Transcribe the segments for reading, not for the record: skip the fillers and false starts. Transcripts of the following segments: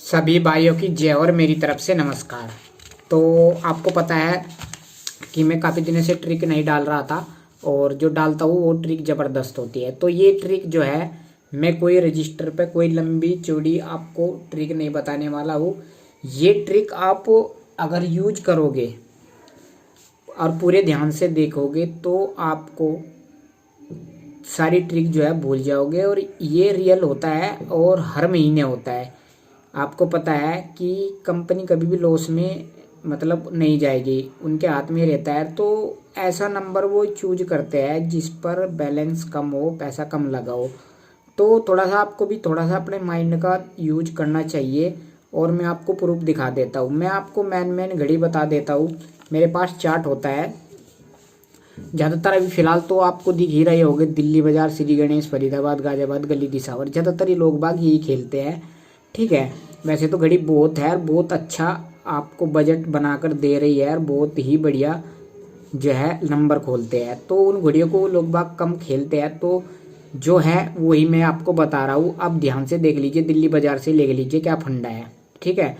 सभी भाइयों की जय और मेरी तरफ से नमस्कार। तो आपको पता है कि मैं काफ़ी दिनों से ट्रिक नहीं डाल रहा था और जो डालता हूँ वो ट्रिक ज़बरदस्त होती है। तो ये ट्रिक जो है मैं कोई रजिस्टर पे कोई लंबी चौड़ी आपको ट्रिक नहीं बताने वाला हूँ। ये ट्रिक आप अगर यूज करोगे और पूरे ध्यान से देखोगे तो आपको सारी ट्रिक जो है भूल जाओगे। और ये रियल होता है और हर महीने होता है। आपको पता है कि कंपनी कभी भी लॉस में मतलब नहीं जाएगी, उनके हाथ में रहता है। तो ऐसा नंबर वो चूज करते हैं जिस पर बैलेंस कम हो, पैसा कम लगा हो। तो थोड़ा सा आपको भी थोड़ा सा अपने माइंड का यूज करना चाहिए। और मैं आपको प्रूफ दिखा देता हूँ। मैं आपको मैन घड़ी बता देता हूँ। मेरे पास चार्ट होता है ज़्यादातर। अभी फिलहाल तो आपको दिख ही रहे होंगे, दिल्ली बाजार, श्री गणेश, फरीदाबाद, गाजियाबाद, गली दिसावर, ज़्यादातर ही लोग बाग यही खेलते हैं। ठीक है, वैसे तो घड़ी बहुत है, बहुत अच्छा आपको बजट बनाकर दे रही है और बहुत ही बढ़िया जो है नंबर खोलते हैं। तो उन घड़ियों को लोग बाग कम खेलते हैं। तो जो है वही मैं आपको बता रहा हूँ। आप ध्यान से देख लीजिए, दिल्ली बाजार से ले लीजिए क्या फंडा है। ठीक है,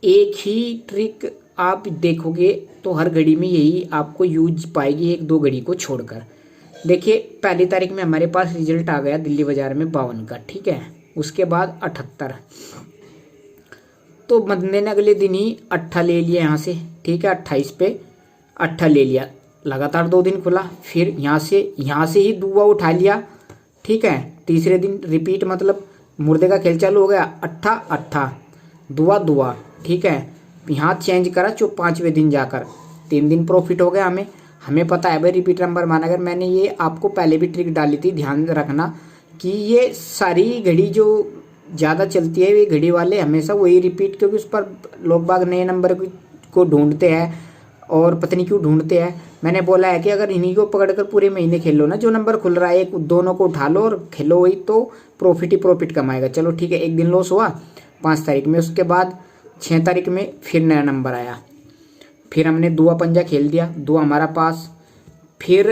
एक ही ट्रिक आप देखोगे तो हर घड़ी में यही आपको यूज पाएगी, एक दो घड़ी को छोड़कर। देखिए, पहली तारीख में हमारे पास रिजल्ट आ गया दिल्ली बाजार में 52 का। ठीक है, उसके बाद 78, तो बंदे ने अगले दिन ही अट्ठा ले लिया यहाँ से। ठीक है, 28 पे अट्ठा ले लिया, लगातार 2 दिन खुला। फिर यहाँ से ही दुआ उठा लिया। ठीक है, तीसरे दिन रिपीट, मतलब मुर्दे का खेल चालू हो गया। अट्ठा अट्ठा, दुआ दुआ। ठीक है, यहाँ चेंज करा 5वें दिन जाकर, 3 दिन प्रॉफिट हो गया हमें। हमें पता है भाई रिपीट नंबर माना। अगर मैंने ये आपको पहले भी ट्रिक डाली थी, ध्यान रखना कि ये सारी घड़ी जो ज़्यादा चलती है, ये घड़ी वाले हमेशा वही रिपीट, क्योंकि उस पर लोग बाग नए नंबर को ढूंढते हैं और पता नहीं क्यों ढूंढते हैं। मैंने बोला है कि अगर इन्हीं को पकड़कर पूरे महीने खेल लो ना, जो नंबर खुल रहा है एक दोनों को उठा लो और खेलो, वही तो प्रॉफिट ही प्रॉफिट कमाएगा। चलो ठीक है, एक दिन लॉस हुआ 5 तारीख में। उसके बाद 6 तारीख में फिर नया नंबर आया। फिर हमने दुआ पंजा खेल दिया, दुआ हमारा पास। फिर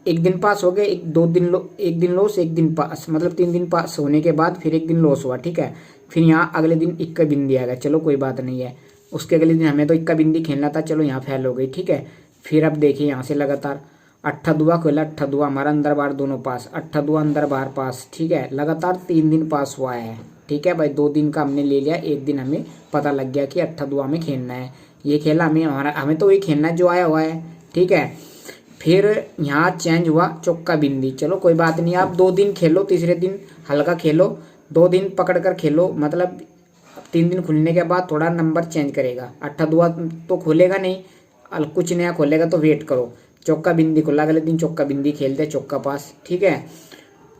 एक दिन पास हो गए, एक दिन लॉस, एक दिन पास, मतलब 3 दिन पास होने के बाद फिर एक दिन लॉस हुआ। ठीक है, फिर यहाँ अगले दिन इक्का बिंदी आ गया। चलो कोई बात नहीं है। उसके अगले दिन हमें तो इक्का बिंदी खेलना था, चलो यहाँ फेल हो गई। ठीक है, फिर अब देखिए यहाँ से लगातार अट्ठा दुआ खोला, अट्ठा दुआ हमारा अंदर बाहर दोनों पास, अट्ठा दुआ अंदर बाहर पास। ठीक है, लगातार 3 दिन पास हुआ है। ठीक है भाई, 2 दिन का हमने ले लिया, एक दिन हमें पता लग गया कि अट्ठा दुआ में खेलना है। ये खेला हमें तो वही खेलना है जो आया हुआ है। ठीक है, फिर यहाँ चेंज हुआ चौका बिंदी। चलो कोई बात नहीं, आप 2 दिन खेलो, तीसरे दिन हल्का खेलो, 2 दिन पकड़ कर खेलो, मतलब 3 दिन खुलने के बाद थोड़ा नंबर चेंज करेगा। अट्ठा दुआ तो खोलेगा नहीं, कुछ नया खोलेगा, तो वेट करो। चौका बिंदी खुला, अगले दिन चौका बिंदी खेलते, चौका पास। ठीक है,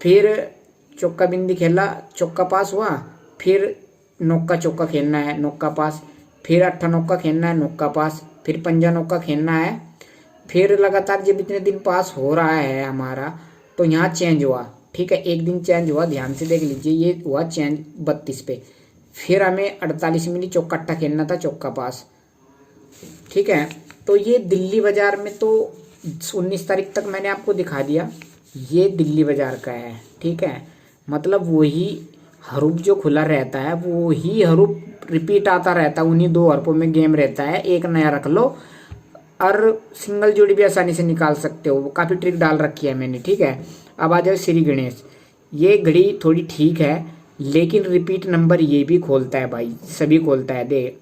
फिर चौका बिंदी खेला, चौका पास हुआ। फिर नौका चौका खेलना है, नौका पास। फिर अट्ठा नौका खेलना है, नौका पास। फिर पंजा नौका खेलना है। फिर लगातार जब इतने दिन पास हो रहा है हमारा, तो यहाँ चेंज हुआ। ठीक है, एक दिन चेंज हुआ, ध्यान से देख लीजिए, ये हुआ चेंज 32 पे। फिर हमें 48 मिनट चौका अट्ठा खेलना था, चौका पास। ठीक है, तो ये दिल्ली बाजार में तो 19 तारीख तक मैंने आपको दिखा दिया, ये दिल्ली बाजार का है। ठीक है, मतलब वही हरूफ जो खुला रहता है वो ही हरूफ रिपीट आता रहता है, उन्हीं 2 हरफों में गेम रहता है। एक नया रख लो और सिंगल जोड़ी भी आसानी से निकाल सकते हो, काफ़ी ट्रिक डाल रखी है मैंने। ठीक है, अब आ जाओ श्री गणेश। ये घड़ी थोड़ी ठीक है, लेकिन रिपीट नंबर ये भी खोलता है भाई, सभी खोलता है। दे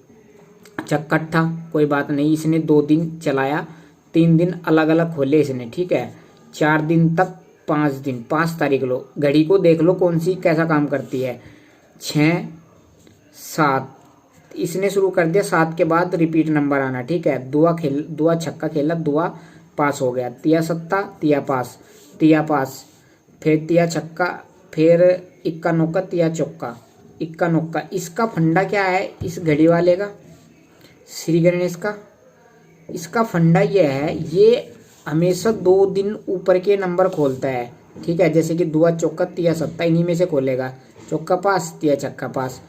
चक्का अट्ठा, कोई बात नहीं, इसने 2 दिन चलाया, 3 दिन अलग अलग खोले इसने। ठीक है, 4 दिन तक 5 दिन, 5 तारीख लो, घड़ी को देख लो कौन सी कैसा काम करती है। 6 7 इसने शुरू कर दिया, 7 के बाद रिपीट नंबर आना। ठीक है, दुआ छक्का खेला, दुआ पास हो गया। तिया सत्ता, तिया पास, तिया पास। फिर तिया छक्का, फिर इक्का नौका, तिया चौका, इक्का नौका। इसका फंडा क्या है इस घड़ी वाले का, श्री गणेश का? इसका फंडा ये है, ये हमेशा 2 दिन ऊपर के नंबर खोलता है। ठीक है, जैसे कि दुआ चौका, तिया सत्ता, इन्हीं में से खोलेगा। चौका पास, तिया छक्का पास,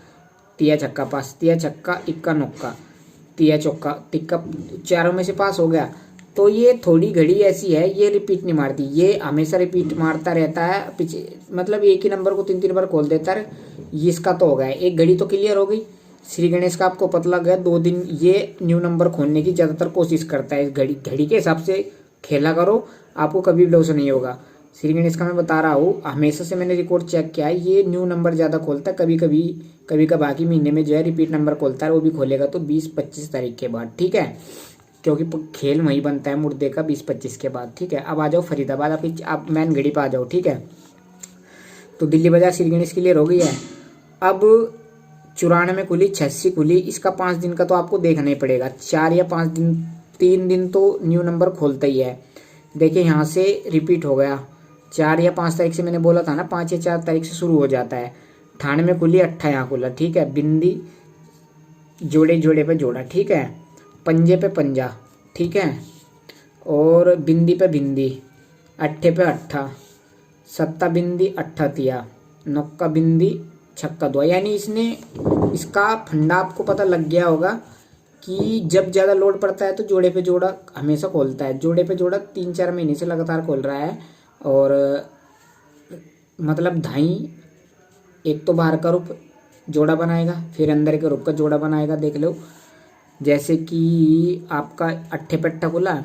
तिया छक्का पास, तिया छक्का, इक्का नौका, तिया चौका, तिक्का, चारों में से पास हो गया। तो ये थोड़ी घड़ी ऐसी है, ये रिपीट नहीं मारती, ये हमेशा रिपीट मारता रहता है पीछे, मतलब एक ही नंबर को 3 3 बार खोल देता है। इसका तो हो गया, एक घड़ी तो क्लियर हो गई। श्री गणेश का आपको पता लग गया 2 दिन ये न्यू नंबर खोलने की ज़्यादातर कोशिश करता है। इस घड़ी के हिसाब से खेला करो, आपको कभी भी लॉस नहीं होगा। श्री गणेश का मैं बता रहा हूँ, हमेशा से मैंने रिकॉर्ड चेक किया है, ये न्यू नंबर ज़्यादा खोलता है। कभी का बाकी महीने में जो है रिपीट नंबर खोलता है, वो भी खोलेगा तो 20-25 तारीख के बाद, ठीक है, क्योंकि खेल वहीं बनता है मुर्दे का 20-25 के बाद, ठीक है। अब आ जाओ फरीदाबाद, आप मेन घड़ी पे आ जाओ, ठीक है। तो दिल्ली बाजार श्री गणेश क्लियर हो गई है। अब 94 खुली, 86 खुली, इसका 5 दिन का तो आपको देखना ही पड़ेगा। 4 या 5 दिन, 3 दिन तो न्यू नंबर खोलता ही है। देखिए यहाँ से रिपीट हो गया, 4 या 5 तारीख से मैंने बोला था ना, 5 या 4 तारीख से शुरू हो जाता है। 98 खुली, 8 यहाँ खुला, ठीक है। बिंदी जोड़े जोड़े पे जोड़ा, ठीक है। पंजे पे पंजा, ठीक है। और बिंदी पे बिंदी, अट्ठे पे अट्ठा, सत्ता बिंदी अट्ठा तिया, नौका बिंदी छक्का दुआ। यानी इसका फंडा आपको पता लग गया होगा कि जब ज़्यादा लोड पड़ता है तो जोड़े पे जोड़ा हमेशा खोलता है। जोड़े पे जोड़ा 3-4 महीने से लगातार खोल रहा है। और मतलब धाई, एक तो बाहर का रूप जोड़ा बनाएगा, फिर अंदर के रूप का जोड़ा बनाएगा। देख लो, जैसे कि आपका अट्ठे पे अट्ठा खुला,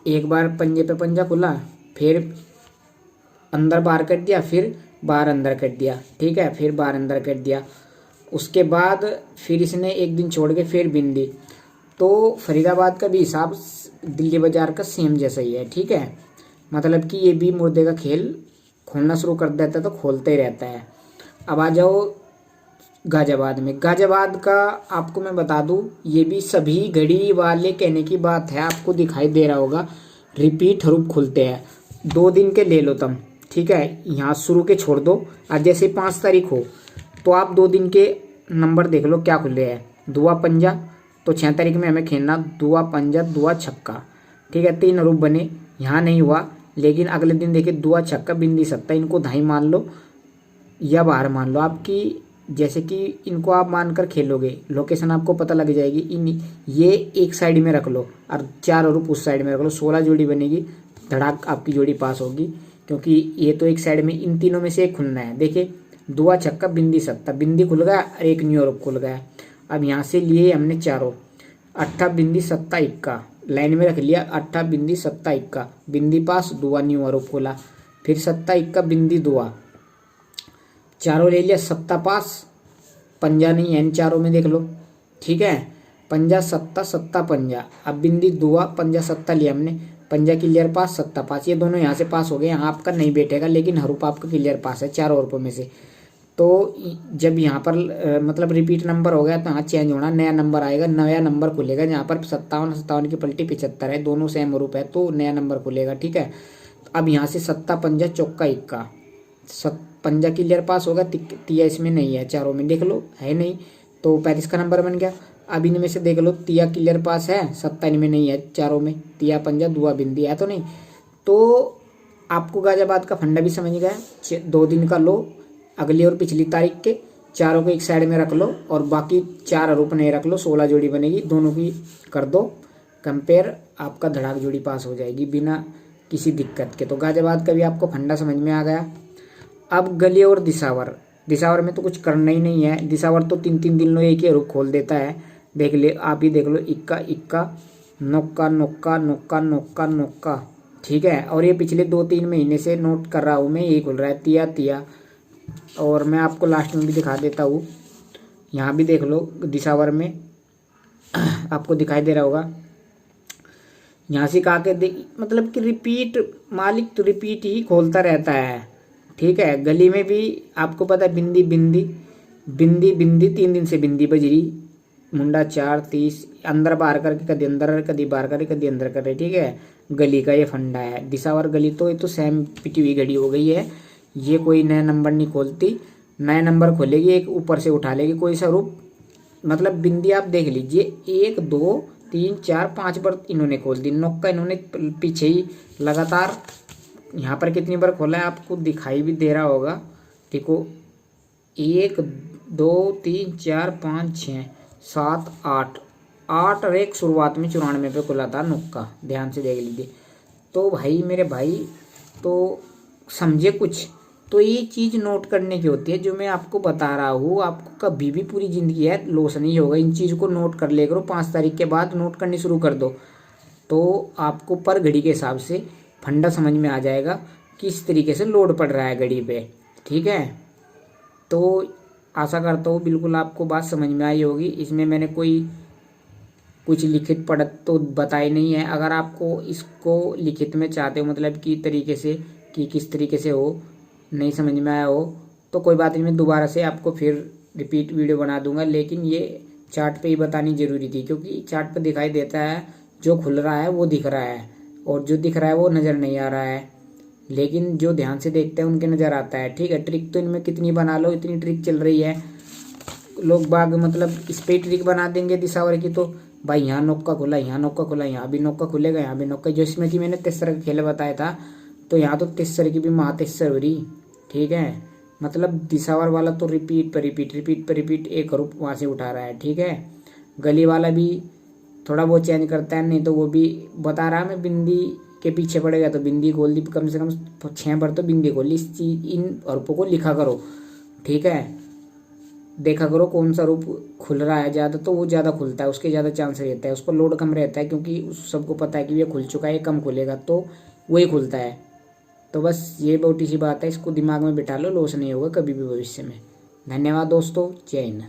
एक बार पंजे पे पंजा खुला, फिर अंदर बाहर कर दिया, फिर बाहर अंदर कर दिया, ठीक है, फिर बाहर अंदर कर दिया। उसके बाद फिर इसने एक दिन छोड़ के फिर बिंदी। तो फरीदाबाद का भी हिसाब दिल्ली बाजार का सेम जैसा ही है, ठीक है। मतलब कि ये भी मुर्दे का खेल खोलना शुरू कर देता है तो खोलते ही रहता है। अब आ जाओ गाजियाबाद में। गाजियाबाद का आपको मैं बता दूं, ये भी सभी घड़ी वाले कहने की बात है, आपको दिखाई दे रहा होगा, रिपीट हरूप खुलते हैं। 2 दिन के ले लो तुम, ठीक है, यहाँ शुरू के छोड़ दो। आज जैसे 5 तारीख हो तो आप 2 दिन के नंबर देख लो क्या खुले हैं। दुआ पंजा, तो 6 तारीख में हमें खेलना दुआ पंजा दुआ छक्का, ठीक है। 3 हरूप बने, यहाँ नहीं हुआ, लेकिन अगले दिन देखिए दुआ छक्का बिंदी सत्ता। इनको धाई मान लो या बाहर मान लो, आपकी जैसे कि इनको आप मानकर खेलोगे, लोकेशन आपको पता लग जाएगी। ये एक साइड में रख लो और 4 हरूप उस साइड में रख लो, 16 जोड़ी बनेगी, धड़ाक आपकी जोड़ी पास होगी। क्योंकि ये तो एक साइड में, इन तीनों में से एक खुलना है। देखिए दुआ छक्का बिंदी सत्ता, बिंदी खुल गया और एक न्यू हरूप खुल गया। अब यहाँ से लिए हमने चारों, अट्ठा बिंदी सत्ता इक्का, लाइन में रख लिया, अट्ठा बिंदी सत्ता इक्का, बिंदी पास, दुआ न्यू हरूप खोला, फिर सत्ता इक्का बिंदी दुआ, चारों ले लिया, सत्ता पास, पंजा नहीं है इन चारों में, देख लो, ठीक है। पंजा सत्ता, सत्ता पंजा, अब बिंदी दुआ पंजा सत्ता लिया हमने, पंजा क्लियर पास, सत्ता पास, ये दोनों यहाँ से पास हो गए। यहाँ आपका नहीं बैठेगा, लेकिन हरूप आपका क्लियर पास है 4 हरूपों में से। तो जब यहाँ पर मतलब रिपीट नंबर हो गया तो यहाँ चेंज होना, नया नंबर आएगा, नया नंबर खुलेगा। यहाँ पर 57 की पलटी 75 है, दोनों सेम हरूप है तो नया नंबर खुलेगा, ठीक है। अब यहाँ से सत्ता पंजा चौका इक्का, पंजा क्लियर पास होगा, तिया इसमें नहीं है, चारों में देख लो है नहीं, तो 35 का नंबर बन गया। अब इनमें से देख लो, तिया क्लियर पास है, सत्ता इनमें नहीं है, चारों में तिया पंजा दुआ बिंदी है तो नहीं। तो आपको गाजियाबाद का फंडा भी समझ गया। 2 दिन का लो, अगली और पिछली तारीख के चारों को एक साइड में रख लो और बाकी 4 हरूप नहीं रख लो, 16 जोड़ी बनेगी, दोनों की कर दो कंपेयर, आपका धड़ाक जोड़ी पास हो जाएगी बिना किसी दिक्कत के। तो गाजियाबाद का भी आपको फंडा समझ में आ गया। अब गली और दिसावर, दिसावर में तो कुछ करना ही नहीं है। दिसावर तो 3-3 दिन लो एक ही हरूप खोल देता है, देख ले, आप ही देख लो, इक्का इक्का, नौका नौका नौका नौका नौका, ठीक है। और ये पिछले 2-3 महीने से नोट कर रहा हूँ मैं, यही खुल रहा है तिया तिया। और मैं आपको लास्ट में भी दिखा देता हूँ, यहाँ भी देख लो दिसावर में आपको दिखाई दे रहा होगा, यहाँ से कहा के देख, मतलब कि रिपीट मालिक तो रिपीट ही खोलता रहता है, ठीक है। गली में भी आपको पता है बिंदी बिंदी बिंदी बिंदी, 3 दिन से बिंदी बजरी, मुंडा 4-30, अंदर बाहर करके कभी अंदर कभी बाहर करे कभी अंदर करे, ठीक है। गली का ये फंडा है। दिसावर गली तो ये तो सेम पिटी हुई घड़ी हो गई है, ये कोई नया नंबर नहीं खोलती, नया नंबर खोलेगी एक ऊपर से उठा लेगी कोई सा रूप। मतलब बिंदी आप देख लीजिए, 1 2 3 4 5 बार इन्होंने खोल दी, नौका इन्होंने पीछे ही लगातार। यहाँ पर कितनी बार खोला है आपको दिखाई भी दे रहा होगा, देखो 1 2 3 4 5 6 7 8 और एक शुरुआत में 94 पे खुला था नुक्का, ध्यान से देख लीजिए। तो भाई मेरे भाई तो समझे कुछ, तो ये चीज़ नोट करने की होती है जो मैं आपको बता रहा हूँ। आपको कभी भी पूरी ज़िंदगी है लॉस नहीं होगा। इन चीज़ को नोट कर ले करो, 5 तारीख के बाद नोट करनी शुरू कर दो तो आपको पर घड़ी के हिसाब से फंडा समझ में आ जाएगा किस तरीके से लोड पड़ रहा है घड़ी पे। ठीक है, तो आशा करता हूँ बिल्कुल आपको बात समझ में आई होगी। इसमें मैंने कोई कुछ लिखित पढ़त तो बताई नहीं है। अगर आपको इसको लिखित में चाहते हो, मतलब कि तरीके से कि किस तरीके से हो, नहीं समझ में आया हो तो कोई बात नहीं, मैं दोबारा से आपको फिर रिपीट वीडियो बना दूंगा। लेकिन ये चार्ट पे ही बतानी ज़रूरी थी क्योंकि चार्ट पे दिखाई देता है, जो खुल रहा है वो दिख रहा है और जो दिख रहा है वो नज़र नहीं आ रहा है, लेकिन जो ध्यान से देखते हैं उनके नज़र आता है। ठीक है, ट्रिक तो इनमें कितनी बना लो, इतनी ट्रिक चल रही है। लोग बाग मतलब इस पे ट्रिक बना देंगे दिशावर की, तो भाई यहाँ नौका खुला, यहाँ नौका खुला, यहाँ भी नौका खुलेगा, यहाँ भी नौका, जो इसमें कि मैंने तेसर का खेल बताया था, तो यहाँ तो तेसर की भी महातेसर हो रही। ठीक है, मतलब दिशावर वाला तो रिपीट पर रिपीट, रिपीट पर रिपीट एक रूप वहाँ से उठा रहा है। ठीक है, गली वाला भी थोड़ा बहुत चेंज करता है, नहीं तो वो भी बता रहा मैं बिंदी के पीछे पड़ेगा तो बिंदी खोल दी, कम से कम 6 बार तो बिंदी खोल ली। इस चीज इन रूपों को लिखा करो। ठीक है, देखा करो कौन सा रूप खुल रहा है ज़्यादा, तो वो ज़्यादा खुलता है, उसके ज़्यादा चांस रहता है, उसको लोड कम रहता है क्योंकि उस सबको पता है कि ये खुल चुका है, ये कम खुलेगा तो वही खुलता है। तो बस ये छोटी सी बात है, इसको दिमाग में बिठा लो, लॉस नहीं होगा कभी भी भविष्य में। धन्यवाद दोस्तों, जय हिंद।